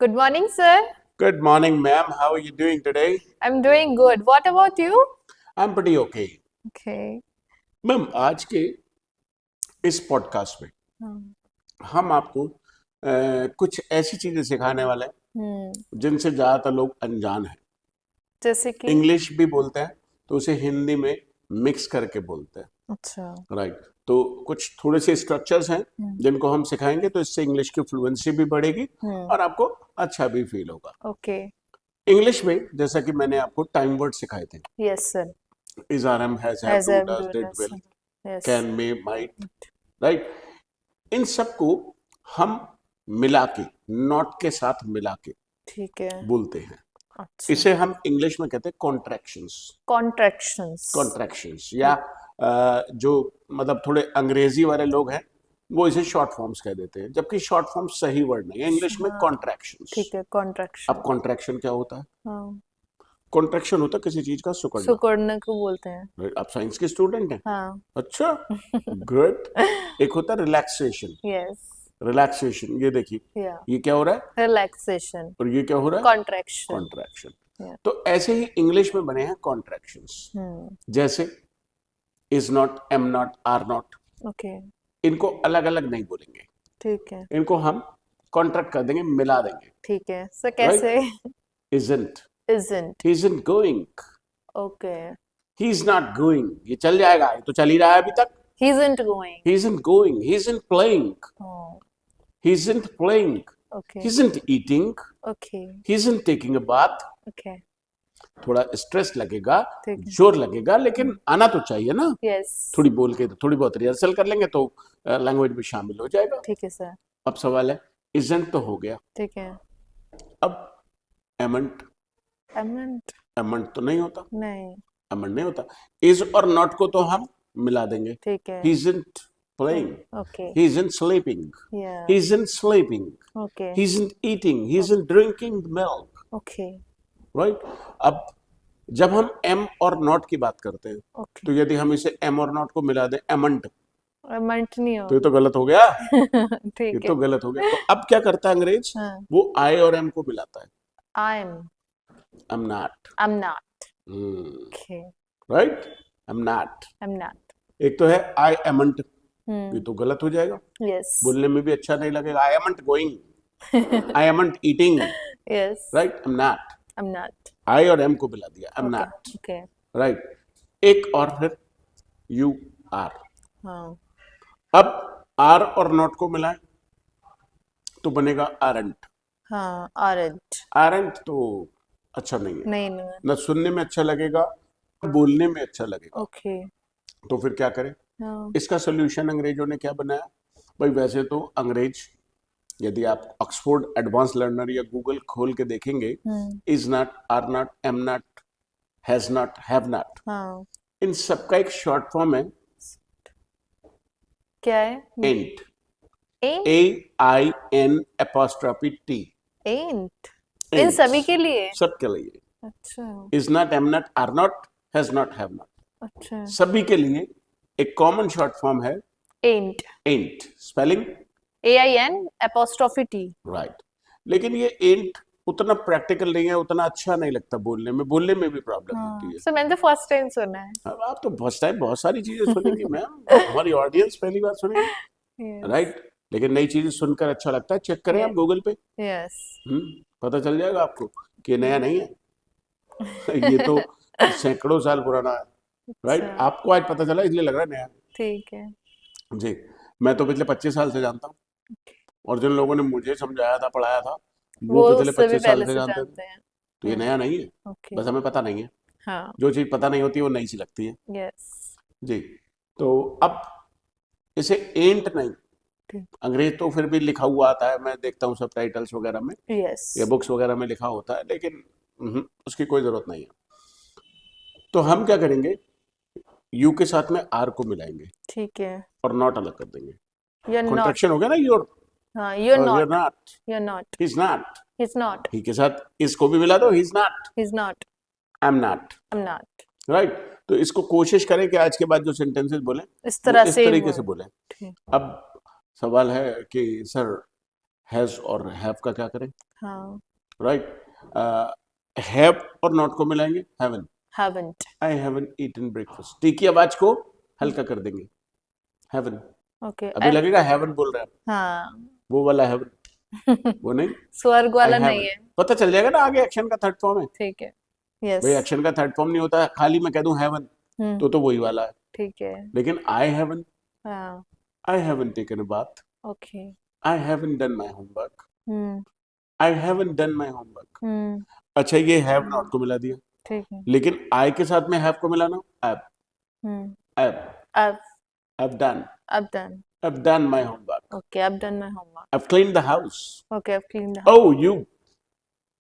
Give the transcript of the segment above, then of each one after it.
Good morning, sir. Good morning, ma'am. How are you doing today? I'm doing good. What about you? I'm pretty okay. Okay. Ma'am आज के इस podcast में हम आपको कुछ ऐसी चीजें सिखाने वाले हैं जिनसे ज्यादातर लोग अनजान हैं। जैसे कि इंग्लिश भी बोलते हैं तो उसे हिंदी में मिक्स करके बोलते हैं, अच्छा राइट। तो कुछ थोड़े से स्ट्रक्चर्स हैं जिनको हम सिखाएंगे तो इससे इंग्लिश की फ्लुएंसी भी बढ़ेगी और आपको अच्छा भी फील होगा। ओके इंग्लिश में जैसा कि मैंने आपको टाइम वर्ड सिखाए थे, yes sir is, are, am, has, have, as do, I does, do did, yes will, yes can, may, might, right. इन सबको हम मिला के, नॉट के साथ मिला के ठीक है बोलते हैं। अच्छा इसे हम इंग्लिश में कहते हैं कॉन्ट्रैक्शंस। कॉन्ट्रैक्शंस कॉन्ट्रैक्शंस या जो मतलब थोड़े अंग्रेजी वाले लोग हैं वो इसे शॉर्ट फॉर्म्स कह देते हैं, जबकि शॉर्ट फॉर्म सही वर्ड नहीं है इंग्लिश में कॉन्ट्रैक्शंस। ठीक है कॉन्ट्रैक्शन अब कॉन्ट्रैक्शन क्या होता है? हाँ कॉन्ट्रैक्शन होता है किसी चीज का सिकुड़ना। सुकुड़ने को बोलते हैं Right? आप साइंस के स्टूडेंट हैं? हाँ अच्छा, गुड। एक होता है रिलैक्सेशन। यस रिलैक्सेशन, ये देखिए या ये क्या हो रहा है रिलैक्सेशन और ये क्या हो रहा है? Contraction contraction. या तो ऐसे ही इंग्लिश में बने हैं कॉन्ट्रैक्शंस, जैसे is not, am not, are not. Okay इनको अलग अलग नहीं बोलेंगे, ठीक है इनको हम कॉन्ट्रैक्ट कर देंगे, मिला देंगे। ठीक है सर कैसे isn't, isn't he isn't going, okay he is not going, ये चल जाएगा, ये तो चल ही रहा है अभी तक। he isn't going he isn't going, he isn't playing, oh he isn't playing, okay he isn't eating, okay he isn't taking a bath। okay थोड़ा स्ट्रेस लगेगा, ठीक है जोर लगेगा, लेकिन आना तो चाहिए ना। यस थोड़ी बोल के थोड़ी बहुत रिहर्सल कर लेंगे तो लैंग्वेज भी शामिल हो जाएगा। ठीक है सर अब सवाल है, इजंट तो हो गया, ठीक है अब एमंट। एमेंट एमंट तो नहीं होता, नहीं एमंट नहीं होता। इज और नॉट को तो हम मिला देंगे। ठीक है he isn't playing, okay he isn't sleeping, या he isn't sleeping, okay he isn't eating, he isn't drinking milk, okay right. अब जब हम एम और नॉट की बात करते हैं ओके तो यदि हम इसे एम और नॉट को मिला दें एमंट, एमेंट नहीं तो हो ये तो गलत हो गया, ये ठीक है तो गलत हो गया। तो अब क्या करता है अंग्रेज? हाँ वो आई और एम को मिलाता है, I'm M not, I'm not okay right, am not. I'm not एक तो है आई एमंट, ये तो गलत हो जाएगा, yes बोलने में भी अच्छा नहीं लगेगा। I amn't going, I amn't eating, yes right, am not. I'm not I और एम को मिला दिया, am okay not, okay right. एक और फिर यू आर। हाँ अब आर और नॉट को मिलाएं तो बनेगा आरंट। हाँ orange आरंट तो अच्छा नहीं है, नहीं नहीं न सुनने में अच्छा लगेगा, बोलने में अच्छा लगेगा। ओके तो फिर क्या करें? हाँ इसका सोल्यूशन अंग्रेजों ने क्या बनाया? भाई वैसे तो अंग्रेज, यदि आप ऑक्सफोर्ड एडवांस लर्नर या गूगल खोल के देखेंगे, is not, are not, am not, has not, have not, हाँ इन सबका एक शॉर्ट फॉर्म है क्या है ain't, ain't A I N apostrophe T. ain't इन सभी के लिए सबके लिए, अच्छा is not, am not, are not, has not, have not, अच्छा सभी के लिए एक कॉमन शॉर्ट फॉर्म है ain't ain't. Spelling AIN apostrophe T right. लेकिन ये एंट उतना प्रैक्टिकल नहीं है, उतना अच्छा नहीं लगता बोलने में, बोलने में भी प्रॉब्लम होती है। सर मैंने तो फर्स्ट टाइम सुना है अब आप तो फर्स्ट टाइम बहुत सारी चीजें सुनेंगी मैम, हमारी ऑडियंस पहली बार सुनेगी, yes राइट। लेकिन नई चीजें सुनकर अच्छा लगता है, चेक करें आप Yes. गूगल पे, yes पता चल जाएगा आपको कि ये नया नहीं है ये तो सैकड़ों साल पुराना है, राइट। अच्छा आपको आज पता चला इसलिए लग रहा है नया। ठीक है जी, मैं तो पिछले 25 साल से जानता हूँ, और जिन लोगों ने मुझे समझाया था, पढ़ाया था, वो वो पिछले उससे भी 25 साल पहले से से जानते थे। जानते हैं तो ये नया नहीं है, ओके बस हमें पता नहीं है। हाँ जो चीज़ पता नहीं होती है वो नई सी लगती है। यस जी, तो अब इसे एंट नहीं, ठीक अंग्रेज तो फिर भी लिखा हुआ आता है, मैं देखता हूँ सब टाइटल्स वगैरह में यस या बुक्स वगैरह में लिखा होता है, लेकिन उसकी कोई ज़रूरत नहीं है। तो हम क्या करेंगे, यू के साथ में आर को मिलाएंगे ठीक है और नॉट अलग कर देंगे। you're not कॉन्ट्रैक्शन हो गया ना, योर, हाँ you're you're not not, you're not he's not, he's not ही के साथ इसको भी मिला दो, he's not, he's not I'm not, I'm not right. तो इसको कोशिश करें कि आज के बाद जो सेंटेंसेस बोले इस वो तरह इस से तरीके से बोल बोले। ठीक अब सवाल है कि सर हैज और हैव का क्या करें? हाँ, राइट, हैव और नॉट को मिलाएंगे, haven. haven't. I haven eaten breakfast, T की आवाज को हल्का कर देंगे, हैवन। Okay. अभी लगेगा हैवन बोल रहे हैं, हाँ. वो वाला हैवन, वो नहीं, स्वर्ग आई वाला नहीं हैवन। है. पता चल जाएगा ना आगे एक्शन का थर्ड फॉर्म है। ठीक है. भाई Yes. एक्शन का थर्ड फॉर्म नहीं होता है, खाली मैं कह दूं हैवन हम्म. तो वही वाला है। ठीक है. लेकिन हाँ. I haven't taken a bath, Okay. I haven't done my homework, hmm. I haven't done my homework. Hmm. अच्छा, ये हैव नॉट को मिला दिया, ठीक है. लेकिन आई के साथ में हैव को मिलाना, have, hmm. Have, I've have done, I've done. Have done my homework, Okay. I've done my homework. Have cleaned the house. Okay. I've cleaned the house. Oh, you,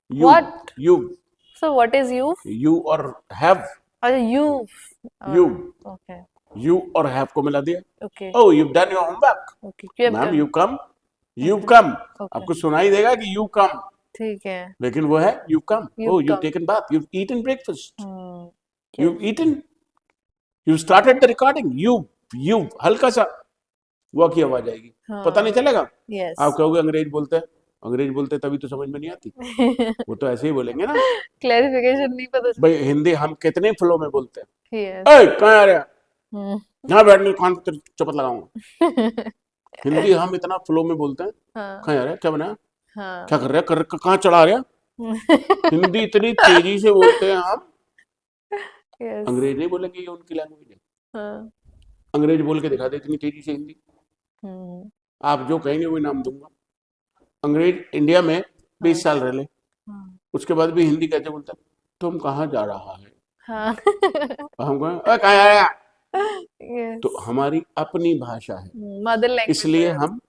What? you, So what is you? you और have, Or you? you, Okay. you और have को मिला दिया। Okay. Oh, you've done your homework, Okay. You have ma'am, done. you come, you've come। Okay. आपको सुनाई देगा कि you come, ठीक है. लेकिन वो है you've come। You've Oh, you've come. taken bath, you've eaten breakfast, hmm. you've eaten, you started the recording, you हल्का सा वो की आवाज आएगी, हाँ. पता नहीं चलेगा। Yes. आप कहोगे अंग्रेज बोलते हैं, अंग्रेज बोलते हैं तभी तो समझ में नहीं आती, वो तो ऐसे ही बोलेंगे ना। क्लैरिफिकेशन नहीं पता चला. भाई हिंदी हम कितने फ्लो में बोलते हैं, Yes. ए कहाँ आ रहा है, हम्म. यहाँ बैठने कान पे चपत लगाऊंगा। हिंदी हम इतना फ्लो में बोलते हैं, हाँ. कहाँ जा रहा है, क्या बना, हाँ. क्या कर रहा है, कहाँ चढ़ा रहा है। हिंदी इतनी तेजी से बोलते हैं हम, Yes. अंग्रेज नहीं बोलेंगे, ये उनकी लैंग्वेज है। हाँ. अंग्रेज बोल के दिखा दे इतनी तेजी से हिंदी, हम्म. आप जो कहेंगे वही नाम दूंगा। अंग्रेज इंडिया में 20 साल रह ले, हाँ. उसके बाद भी हिंदी कैसे बोलता है, तुम कहाँ जा रहा है, हाँ. हम कहें कहाँ जा रहा है, Yes. तो हमारी अपनी भाषा है, मदर लैंग्वेज. इसलिए हम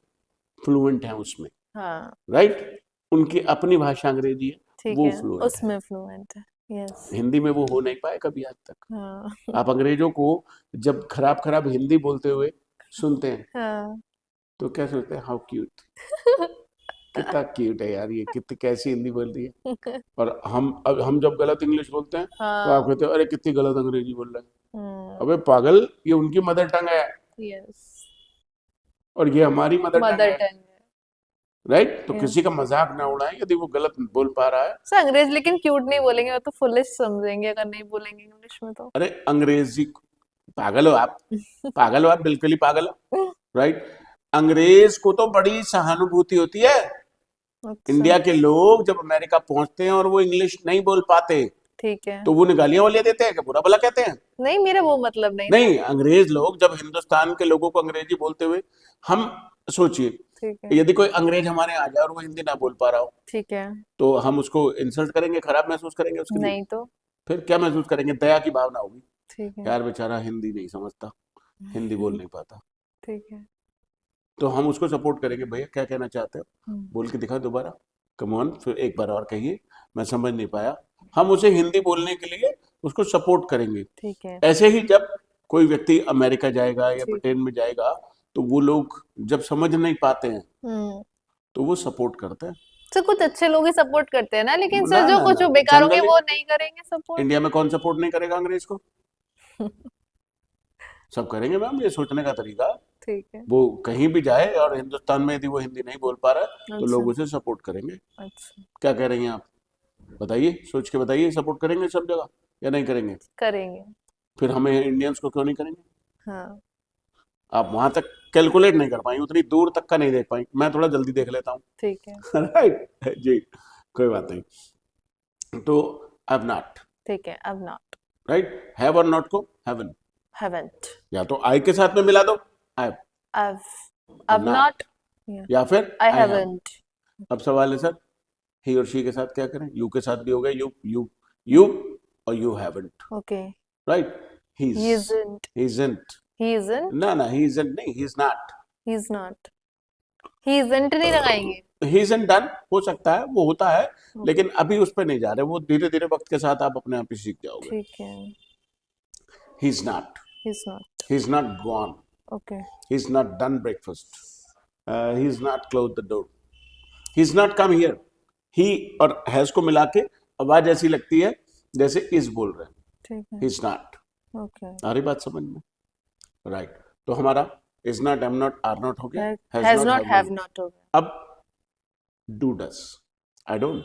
फ्लुएंट हैं उसमें, हाँ. राइट। उनकी अपनी भाषा अंग्रेजी है, ठीक वो है. फ्लुएंट है, उसमें फ्लुएंट है. Yes. हिंदी में वो हो नहीं पाए कभी आज तक। हाँ. आप अंग्रेजों को जब खराब खराब हिंदी बोलते हुए सुनते हैं हाँ. तो क्या सोचते हैं, हाउ क्यूट, कितना क्यूट है यार, ये कितनी कैसी हिंदी बोल रही है। और अब हम जब गलत इंग्लिश बोलते हैं तो हाँ. आप कहते हो अरे कितनी गलत अंग्रेजी बोल रहे हैं। हम्म. अबे पागल, ये उनकी मदर टंग है Yes. और ये हमारी मदर टंग मदर है, टंग है. राइट। तो Yeah. किसी का मजाक ना उड़ाएं यदि वो गलत बोल पा रहा है। सर अंग्रेज लेकिन क्यूट नहीं बोलेंगे, वो तो फुलिश समझेंगे अगर नहीं बोलेंगे इंग्लिश में तो. अरे अंग्रेजी, पागल हो आप, पागल हो आप, बिल्कुल ही पागल हो, राइट। अंग्रेज को तो बड़ी सहानुभूति होती है। अच्छा. इंडिया के लोग जब अमेरिका पहुंचते हैं और वो इंग्लिश नहीं बोल पाते ठीक है. तो वो गालियां वालियां देते हैं, क्या बुरा भला कहते हैं? नहीं, मेरा वो मतलब नहीं था. नहीं, अंग्रेज लोग जब हिंदुस्तान के लोगों को अंग्रेजी बोलते हुए, हम सोचिए ठीक है. यदि कोई अंग्रेज हमारे आ जाए और वो हिंदी ना बोल पा रहा हो ठीक है. तो हम उसको इंसल्ट करेंगे, खराब महसूस करेंगे उसके लिए? नहीं तो. फिर क्या महसूस करेंगे? दया की भावना होगी, ठीक है. यार बेचारा हिंदी नहीं समझता, हिंदी बोल नहीं पाता, ठीक है. तो हम उसको सपोर्ट करेंगे, भैया क्या कहना चाहते हो, हम्म. बोल के दिखा दोबारा, कम ऑन, फिर एक बार और कहिए, मैं समझ नहीं पाया। हम उसे हिंदी बोलने के लिए उसको सपोर्ट करेंगे। ठीक है. ऐसे ही जब कोई व्यक्ति अमेरिका जाएगा या ठीक. ब्रिटेन में जाएगा तो वो लोग जब समझ नहीं पाते हैं हम्म. तो वो सपोर्ट करते हैं। सर कुछ अच्छे लोग ही सपोर्ट करते हैं ना, लेकिन ना सर जो ना कुछ ना, बेकार होंगे जनरली वो नहीं करेंगे सपोर्ट. इंडिया में कौन सपोर्ट नहीं करेगा अंग्रेज को? सब करेंगे मैम, ये सोचने का तरीका। ठीक है. वो कहीं भी जाए और हिंदुस्तान में यदि वो हिंदी नहीं बोल पा रहा है तो लोग अच्छा. उसे सपोर्ट करेंगे। अच्छा. क्या कह रही हैं आप, बताइए, सोच के बताइए, सपोर्ट करेंगे सब जगह या नहीं करेंगे? करेंगे. फिर हमें इंडियंस को क्यों नहीं करेंगे? हाँ. आप वहां तक कैलकुलेट नहीं कर पाएंगे, उतनी दूर तक का नहीं देख पाएंगे। मैं थोड़ा जल्दी देख लेता हूँ। ठीक है. राइट जी, कोई बात नहीं। तो हैव नॉट, ठीक है. अब नॉट. राइट, हैव और नॉट को हैवन, haven't. या तो आई के साथ में मिला दो, have, I've I've not. not. Yeah. या फिर I I have। haven't. अब सवाल है सर, ही और शी के साथ क्या करें? यू के साथ भी हो गया, यू और you haven't, Okay. Right. He He isn't. Isn't, He isn't. ना ना, ही इजंट नहीं, he is not, He's not. He isn't नहीं लगाएंगे. ही इजंट डन हो सकता है, वो होता है, लेकिन अभी उस पर नहीं जा रहे, वो धीरे धीरे वक्त के साथ आप अपने आप ही सीख जाओगे। ठीक है. He is not, He's not. He is not gone, Okay. he is not done breakfast, he is not closed the door, he is not come here। he और has को मिला के आवाज ऐसी लगती है जैसे is बोल रहे हैं, ठीक है. he is not। Okay. आ रही बात समझ में? राइट, तो हमारा is not, am not, are not हो गया, Has not, have not हो गया. अब डू डस, आई डोंट,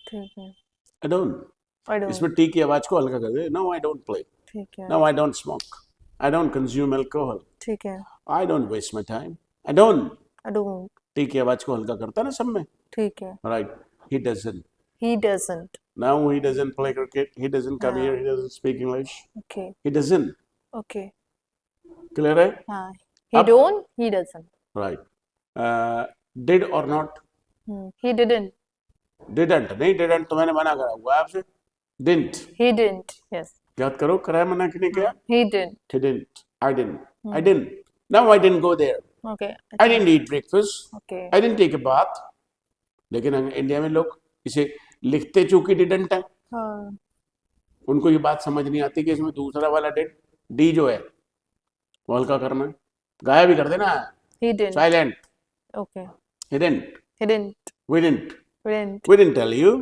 ठीक है। I don't, I don't. इसमें टी की आवाज को हल्का कर दे, नो आई डोंट प्ले, ठीक है। No I don't smoke, I don't consume alcohol, ठीक है। I don't waste my time, I don't, I don't. T की आवाज को हल्का करता है ना सब में, ठीक है। Right, he doesn't, he doesn't. now he doesn't play cricket, he doesn't come here, हाँ। he doesn't speak English, okay. he doesn't, okay. clear है? हाँ। ही अब don't, he doesn't. Right, did और नॉट, ही डिडंट। डिडंट नहीं, didn't तो मैंने मना करा हुआ है आपसे, डिडंट ही डिडंट। यस। याद करो, कराया मना कि नहीं किया, he didn't. Didn't, I didn't, I didn't, now I didn't go there, okay. I didn't eat breakfast, okay. I didn't take a bath, लेकिन इंडिया में लोग इसे लिखते चूंकि डिडंट है, हाँ। उनको ये बात समझ नहीं आती कि इसमें दूसरा वाला डिड, डी जो है वो हल्का करना है, गाया भी कर देना, he didn't. Silent, okay. he didn't, he didn't. we didn't, didn't. we didn't tell you,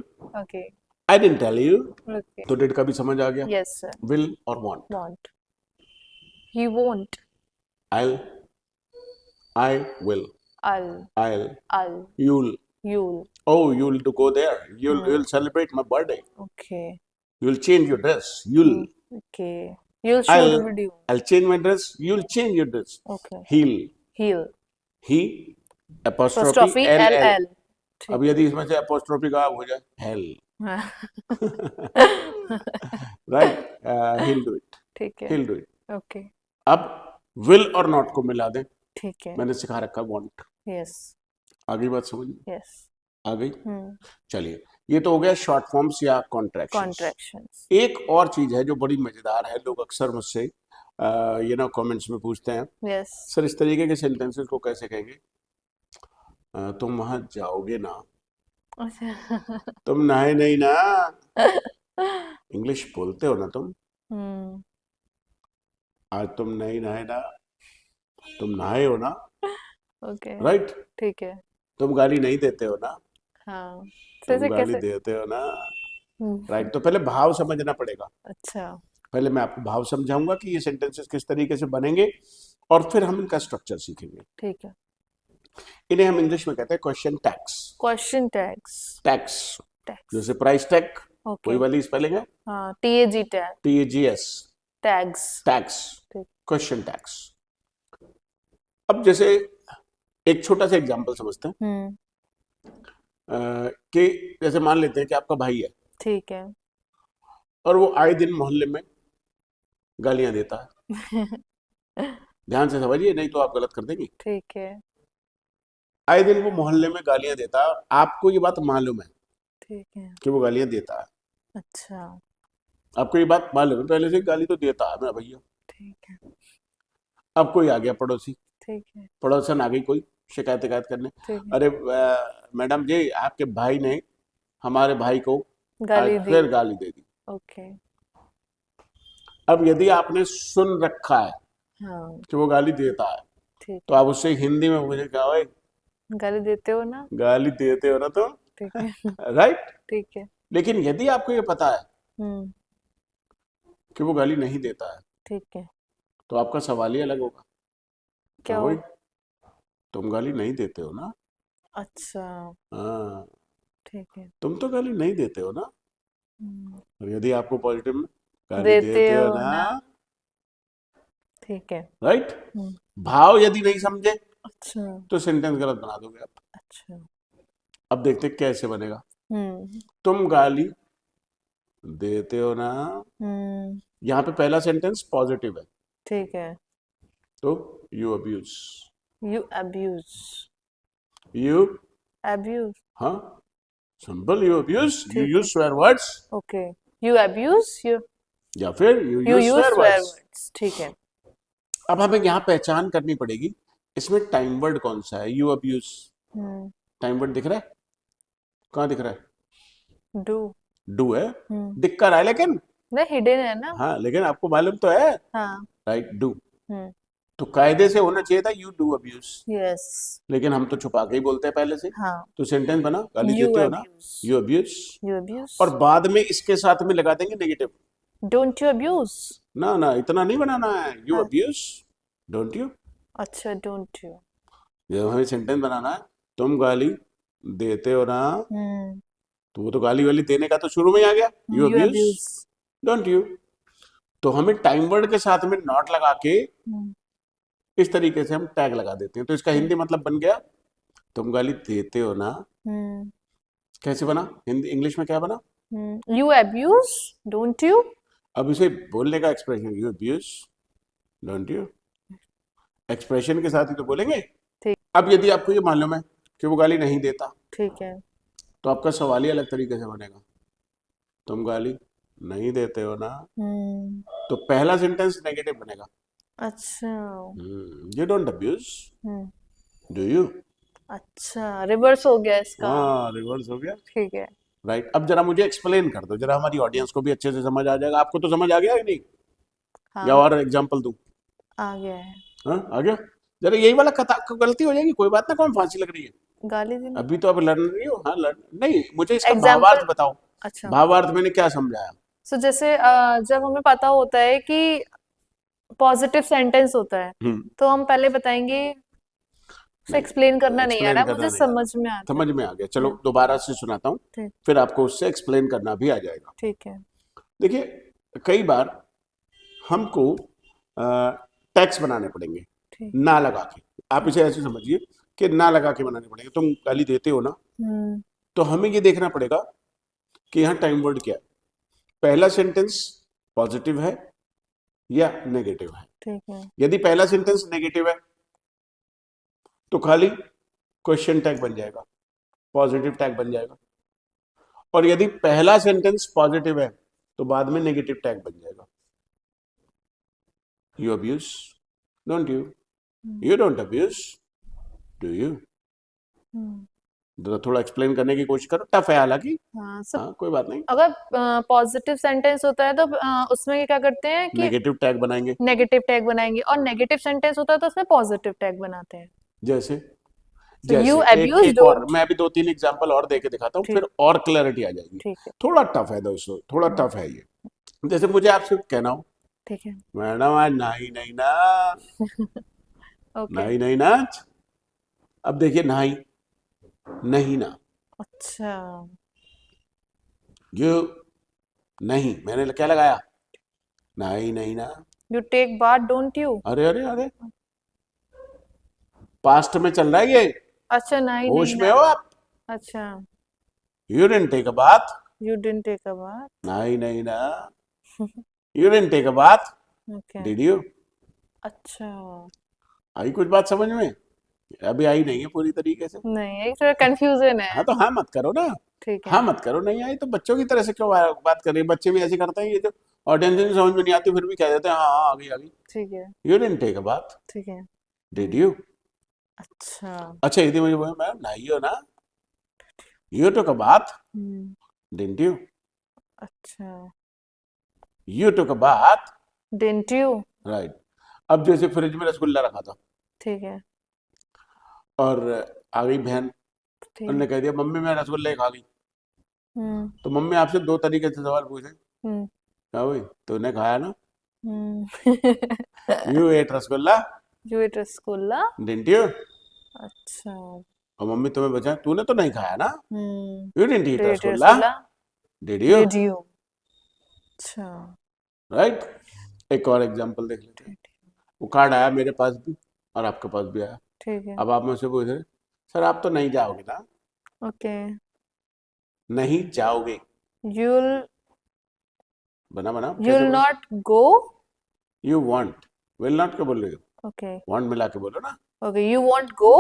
okay. I didn't tell you, okay. तो did का भी समझ आ गया, यस सर। will और want, want. He won't. I'll, I will, I'll. I'll, I'll. you'll, You'll. oh you'll to go there, you'll celebrate my birthday, Okay. you'll change your dress, you'll, Okay. You'll shoot I'll, a video. I'll change my dress, you'll change your dress, Okay. he'll, He'll. he, apostrophe Apostrophe L, L L, L. अब यदि इसमें से apostrophe का हो जाए hell, right, he'll do it, ठीक है। he'll do it, Okay. अब will और not को मिला दें, ठीक है। मैंने सिखा रखा want, Yes. आ गई बात समझ में, Yes. आ गई, हम्म। चलिए ये तो हो गया शॉर्ट फॉर्म्स या कॉन्ट्रैक्शंस। Contractions. एक और चीज है जो बड़ी मजेदार है, लोग अक्सर मुझसे ये ना कमेंट्स में पूछते हैं, Yes. सर इस तरीके के सेंटेंसेस को कैसे कहेंगे, तुम वहां जाओगे ना, तुम नहाए नहीं ना, इंग्लिश बोलते हो ना तुम, हम्म। आज तुम नहीं नहाए ना, तुम नहाए हो ना, Okay. राइट, ठीक है। तुम गाली नहीं देते हो ना, हाँ। तुम कैसे गाली कैसे? देते हो ना, राइट, तो पहले भाव समझना पड़ेगा, अच्छा। पहले मैं आपको भाव समझाऊंगा कि ये सेंटेंसेस किस तरीके से बनेंगे, और फिर हम इनका स्ट्रक्चर सीखेंगे। ठीक है। इन्हें हम इंग्लिश में कहते हैं question tags, Question tags. Tags, Tags. जैसे प्राइस टैग, Okay. वही वाली स्पेलिंग है, हाँ। TAG tag. TAGS, Tags. Tags, ठीक। Question tags. अब जैसे एक छोटा सा एग्जांपल समझते हैं, कि जैसे मान लेते हैं कि आपका भाई है ठीक है। और वो आए दिन मोहल्ले में गालियां देता है, ध्यान से समझिए नहीं तो आप गलत कर देंगे, ठीक है। आए दिन वो मोहल्ले में गालियां देता है, आपको ये बात मालूम है ठीक है। कि वो गालियां देता है, अच्छा। आपको ये बात मालूम है, पहले से गाली तो देता है मेरा भैया, ठीक है। अब कोई आ गया पड़ोसी, ठीक है। पड़ोसन आ गई कोई शिकायत करने, ठीक है। अरे मैडम जी आपके भाई ने हमारे भाई को गाली आज दी। फिर गाली दे दी। ओके। अब यदि आपने सुन रखा है हाँ। कि वो गाली देता है, ठीक तो आप उससे हिंदी में मुझे कहा, ओए गाली देते हो ना? गाली देते हो ना तुम, ठीक है। राइट, ठीक है। लेकिन यदि आपको ये पता है हम्म। कि वो गाली नहीं देता है, ठीक है। तो आपका सवाल ही अलग होगा, क्या ओए हो? तुम गाली नहीं देते हो ना, अच्छा। हाँ ठीक है। तुम तो गाली नहीं देते हो ना, और यदि आपको पॉजिटिव में गाली देते देते हो हो ना, ना। ठीक है। राइट, हम्म। भाव यदि नहीं समझे अच्छा। तो सेंटेंस गलत बना दोगे आप। अच्छा। अब देखते हैं कैसे बनेगा, हम्म। तुम गाली देते हो ना, हम्म। यहाँ पे पहला सेंटेंस पॉजिटिव है, ठीक है। तो you abuse, You abuse. You, Abuse. हाँ सिंपल, यू अब्यूज, यू ठीक है। Use swear words, Okay. You abuse. You या फिर you you use use swear swear words. words. ठीक है। अब हमें यहाँ पहचान करनी पड़ेगी इसमें टाइम वर्ड कौन सा है, you abuse, hmm. Time word दिख रहा है, कहाँ दिख रहा है, Do. डू है, दिख कर रहा है लेकिन, नहीं हिडन है ना? हाँ लेकिन आपको मालूम तो है, हाँ। राइट, डू, हम्म। तो कायदे से होना चाहिए था यू डू अब्यूज, Yes. लेकिन हम तो छुपा के ही बोलते हैं पहले से, हाँ। तो सेंटेंस बना गाली You देते हो ना, abuse. You abuse, You abuse. और बाद में इसके साथ में लगा देंगे नेगेटिव, Don't you abuse? ना ना इतना नहीं बनाना है, यू हाँ। अब्यूज, डोंट यू, अच्छा don't you. जब हमें सेंटेंस बनाना है तुम गाली देते हो ना, हम्म तो वो तो गाली वाली देने का तो शुरू में ही आ गया, you you abuse, abuse don't you. तो हमें टाइम वर्ड के साथ में नॉट लगा के इस तरीके से हम टैग लगा देते हैं, तो इसका हिंदी मतलब बन गया, तुम गाली देते हो ना। कैसे बना हिंदी, इंग्लिश में क्या बना? You abuse don't you. अब इसे बोलने का expression, you abuse don't you, expression के साथ ही तो बोलेंगे। ठीक अब यदि आपको ये मालूम है कि वो गाली नहीं देता, ठीक है। तो आपका सवाल ही अलग तरीके से बनेगा, तुम गाली नहीं देते हो ना, हम्म तो पहला सेंटेंस नेगेटिव बनेगा, अच्छा you don't abuse, hmm do you. अच्छा रिवर्स हो गया इसका। हाँ, रिवर्स हो गया। ठीक है। राइट, अब जरा मुझे एक्सप्लेन कर दो, जरा हमारी ऑडियंस को भी अच्छे से समझ आ जाएगा। आपको तो समझ आ गया कि नहीं, या हाँ और एग्जांपल दूं? आ गया है। हाँ, आ गया। जरा यही वाला गलती हो जाएगी, कोई बात ना, कौन फांसी लग रही है, गाली देने अभी तो अब लड़ रही हो। हाँ लड़, नहीं, मुझे इसका एग्जाम्पल। भावार्थ बताओ, अच्छा भावार्थ मैंने क्या समझाया? सो जैसे जब हमें पता होता है कि पॉजिटिव सेंटेंस होता है तो हम पहले बताएंगे। उसे एक्सप्लेन करना नहीं आ एक्सप्लेन रहा, करना मुझे नहीं आ समझ में रहा, आता है। समझ में आ गया, चलो हाँ दोबारा से सुनाता हूँ, ठीक फिर आपको उससे एक्सप्लेन करना भी आ जाएगा। ठीक है। देखिए, कई बार हमको टैक्स बनाने पड़ेंगे ठीक ना लगा के, आप ठीक। इसे ऐसे समझिए कि ना लगा के बनाने पड़ेंगे। तुम गाली देते हो ना, हम्म तो हमें ये देखना पड़ेगा कि यहाँ टाइम वर्ड क्या है, पहला सेंटेंस पॉजिटिव है या नेगेटिव है। ठीक है। यदि पहला सेंटेंस नेगेटिव है तो खाली क्वेश्चन टैग बन जाएगा, पॉजिटिव टैग बन जाएगा, और यदि पहला सेंटेंस पॉजिटिव है तो बाद में नेगेटिव टैग बन जाएगा, you abuse don't you, you don't abuse do you. Hmm थोड़ा एक्सप्लेन करने की कोशिश करो, टफ है हालांकि, हाँ सब। हाँ कोई बात नहीं, अगर पॉजिटिव सेंटेंस होता है तो उसमें क्या करते हैं कि नेगेटिव टैग बनाएंगे। नेगेटिव टैग बनाएंगे, और नेगेटिव सेंटेंस होता है तो उसमें पॉजिटिव टैग बनाते हैं। जैसे सो यू जैसे एक अब्यूज एक और डोंट। मैं अभी 2-3 एग्जांपल और देके दिखाता हूँ, ठीक फिर और क्लैरिटी आ जाएगी। ठीक है। थोड़ा टफ है दोस्तों, थोड़ा हम्म, टफ है ये। जैसे मुझे आपसे कहना हो, ठीक है। मैडम आज नहीं नहीं ना, ओके। नहीं नहीं नाच, अब देखिए नहीं नहीं ना, अच्छा यू नहीं, मैंने क्या लगाया, नहीं नहीं ना। You take bath don't you. अरे अरे अरे, पास्ट में चल रहा है ये, अच्छा नहीं नहीं होश में ना। हो आप, अच्छा you didn't take a bath, you didn't take a bath. नहीं नहीं ना, you didn't take a bath, okay. Did you. अच्छा आई कुछ बात समझ में? अभी आई नहीं है पूरी तरीके से। नहीं एक थोड़ा कंफ्यूजन हाँ है। तो हाँ मत करो ना, ठीक है। हाँ मत करो, नहीं आई तो बच्चों की तरह से क्यों बात कर रही है, बच्चे भी ऐसे करते हैं, ये जो ऑडियंस नहीं समझ में नहीं आती फिर भी कह देते हैं हाँ हाँ आ गई आ गई, ठीक है। You didn't take a bath, ठीक है। Did you. अच्छा। अच्छा यदि मुझे बोले मैम नहीं हो ना, you took a bath, hmm didn't you, अच्छा you took a bath, didn't you. Right. अब जैसे फ्रिज में रसगुल्ला रखा था ठीक है। और आ गई बहन, ठीक है। उन्होंने कह दिया मम्मी मैं रसगुल्ले खा गई, हम्म तो मम्मी आपसे 2 तरीके से सवाल पूछे, हम्म क्या भाई तूने खाया ना, hmm you ate rasgulla, you eat rasgulla. Didn't you. अच्छा। और मम्मी तुम्हें बचा, तूने तो नहीं खाया ना, hmm you didn't eat did rasgulla, rasgulla. Did you. Did you. अच्छा। राइट, एक और एग्जांपल देख लेते हैं। ठीक वो कार्ड आया मेरे पास भी और आपके पास भी आया, ठीक है। अब आप मुझसे पूछ रहे सर आप तो नहीं जाओगे ना, ओके। नहीं जाओगे, you'll बना बना कैसे you'll बोले, not go. You want, will not क्यों बोल रहे हो, Okay. वांट मिला के बोलो ना, Okay, you won't go.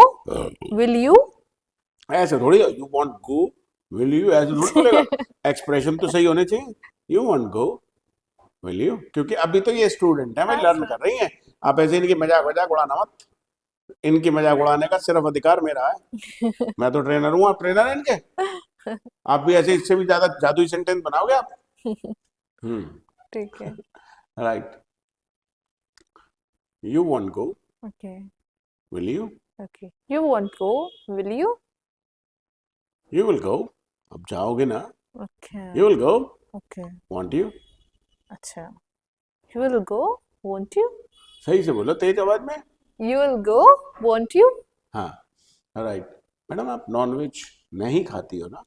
Will you? ऐसे थोड़ी, you want go, will you ऐसे थोड़ी बोलेगा, एक्सप्रेशन तो सही होने चाहिए, you want go, will you, क्योंकि अभी तो ये स्टूडेंट है भाई, लर्न अच्छा। कर रही हैं, आप ऐसे इनकी मजाक वजाक उड़ाना मत, इनकी मजाक उड़ाने का सिर्फ अधिकार मेरा है, मैं तो ट्रेनर हूँ, आप ट्रेनर हैं इनके, आप भी ऐसे इससे भी ज्यादा जादुई सेंटेंस बनाओगे आप। ठीक है। Right, you want go, Okay. Will you, Okay. You won't go. Will you? You will go, अब जाओगे ना, Okay. You will go, Okay. Want you, अच्छा. You will go. Won't you? सही से बोलो तेज आवाज में। You will go. Won't you? हाँ, राइट। मैडम आप नॉन वेज नहीं खाती हो ना,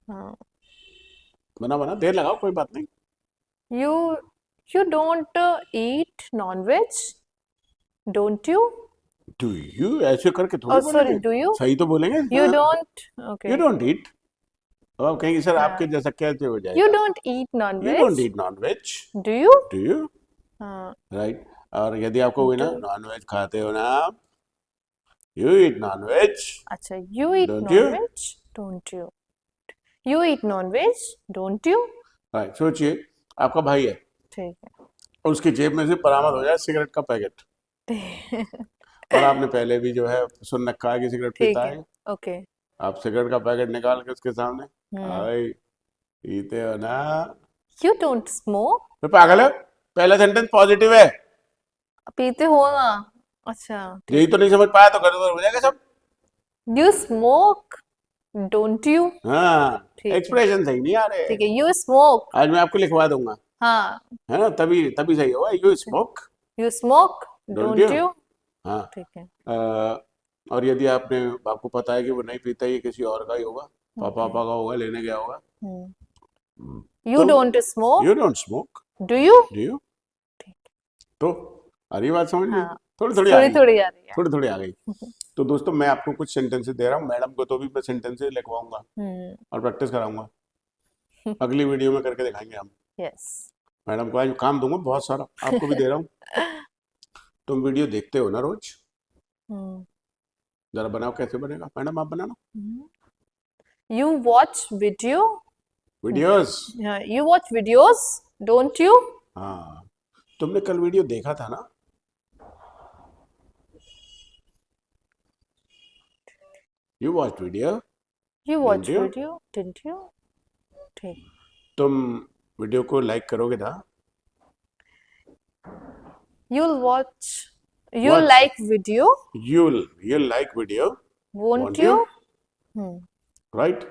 हाँ, बना बना देर लगाओ, कोई बात नहीं। you you don't eat non-veg, don't you? Do you ऐसे करके थोड़ी Oh, sorry, बोलेंगे, do you? सही तो बोलेंगे। You हाँ, don't. You Okay. Don't eat, अब आप कहेंगे सर आपके हाँ. जैसा कैसे हो You जाएगा। don't eat you non-veg, don't eat non veg, do you? Do you, हाँ, राइट। और यदि आपको कोई ना do. नॉन वेज खाते हो ना आप, यू ईट नॉन वेज, अच्छा, you eat don't you, non-veg, don't you? You eat non-veg, don't you? Right. सोचिए आपका भाई है ठीक और उसकी जेब में से बरामद हो जाए सिगरेट का पैकेट, है. और आपने पहले भी जो है सुन रखा है कि सिगरेट ठीक पीता है. है, ओके. आप सिगरेट का पैकेट निकाल के उसके सामने, हम्म. भाई पीते हो ना, You don't smoke? तो पागल है, पहला सेंटेंस पॉजिटिव है, पीते हो ना? अच्छा, यही ठीक तो नहीं समझ पाया तो गड़बड़ हो जाएगा सब। है. You smoke, don't you? हाँ, ठीक है. एक्सप्रेशन सही नहीं आ रहे, ठीक है. You smoke. आज मैं आपको लिखवा दूंगा, हाँ. है ना, तभी तभी सही होगा। You smoke, You smoke, don't don't you, you? हाँ। ठीक है. और यदि आपको पता है कि वो नहीं पीता, ये किसी और का ही होगा, पापा ओके. का होगा, लेने गया होगा, You तो don't smoke, you don't smoke, do you? Do you, ठीक. तो आ रही बात समझ में, हाँ, थोड़ी थोड़ी आ थोड़ी गई, थोड़ी आ रही है. थोड़ी थोड़ी आ गई। तो दोस्तों मैं आपको कुछ सेंटेंसेस दे रहा हूँ, मैडम को तो भी मैं सेंटेंसेस लिखवाऊंगा और प्रैक्टिस कराऊंगा, अगली वीडियो में करके दिखाएंगे हम। यस. मैडम को आज काम दूंगा बहुत सारा, आपको भी दे रहा हूँ। तुम वीडियो देखते हो ना रोज, जरा बनाओ, कैसे बनेगा मैडम, आप बनाना You watch video? Videos. You watch videos, don't you? हाँ, तुमने कल वीडियो देखा था ना, you watch video, You watch you? video, didn't you? ठीक. तुम वीडियो को लाइक करोगे ना, You'll watch. Watch. You'll like video, you'll like video, won't won't you? Right.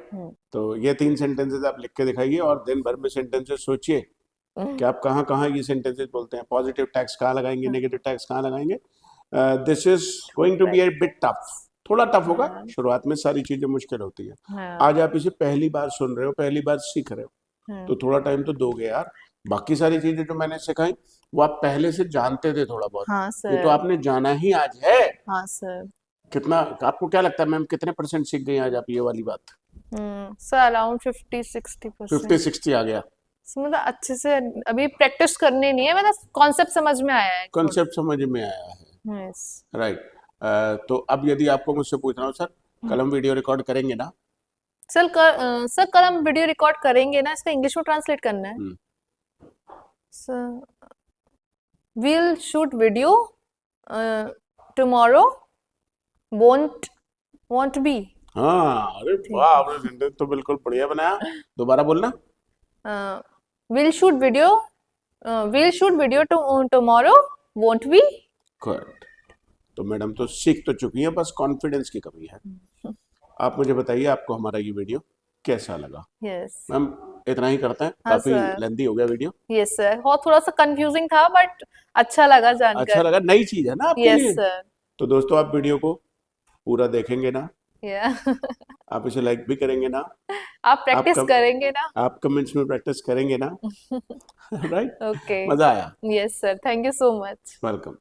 तो ये 3 सेंटेंसेस आप लिख के दिखाइए और दिन भर में सेंटेंसेस सोचिए कि आप कहाँ कहाँ ये सेंटेंसेस बोलते हैं, पॉजिटिव टैग्स कहाँ लगाएंगे, नेगेटिव टैग्स कहाँ लगाएंगे। This is going to be A bit tough, थोड़ा टफ होगा, शुरुआत में सारी चीजें मुश्किल होती है। आज आप इसे पहली बार सुन रहे हो, पहली बार सीख रहे हो, तो थोड़ा टाइम तो दोगे यार। बाकी सारी चीजें जो मैंने सिखाई वो आप पहले से जानते थे थोड़ा बहुत, हाँ ये सर. तो आपने जाना ही आज है। हाँ सर. कितना, आपको क्या लगता है मैम, कितने परसेंट सीख गई आज आप ये वाली बात? Sir around 50-60%. 50-60 आ गया, मतलब अच्छे से अभी प्रैक्टिस करनी नहीं है, मतलब कॉन्सेप्ट समझ में आया है. कॉन्सेप्ट समझ में आया है, यस. राइट। तो अब यदि आपको मुझसे पूछना हो, सर कल हम वीडियो रिकॉर्ड करेंगे ना? सर कल हम वीडियो रिकॉर्ड करेंगे ना, इसका इंग्लिश में ट्रांसलेट करना है. Sir we'll shoot video tomorrow, won't be. हाँ, अरे वाह, आपने सेंटेंस तो बिल्कुल बढ़िया बनाया, दोबारा बोलना। we'll shoot video tomorrow, won't we? Good. तो मैडम तो सीख तो चुकी हैं, बस कॉन्फिडेंस की कमी है। आप मुझे बताइए आपको हमारा ये वीडियो कैसा लगा? यस. मैम इतना ही करते हैं, हाँ, काफी सर. लेंथी हो गया वीडियो। यस सर, और थोड़ा सा कंफ्यूजिंग था बट अच्छा लगा जानकर. अच्छा लगा, नई चीज है ना आपके लिए। Yes sir. तो दोस्तों आप वीडियो को पूरा देखेंगे ना, या आप इसे लाइक भी करेंगे ना, आप प्रैक्टिस करेंगे ना? आप कमेंट्स में प्रैक्टिस करेंगे ना, राइट? ओके. मजा आया? Yes sir, thank you so much. Welcome.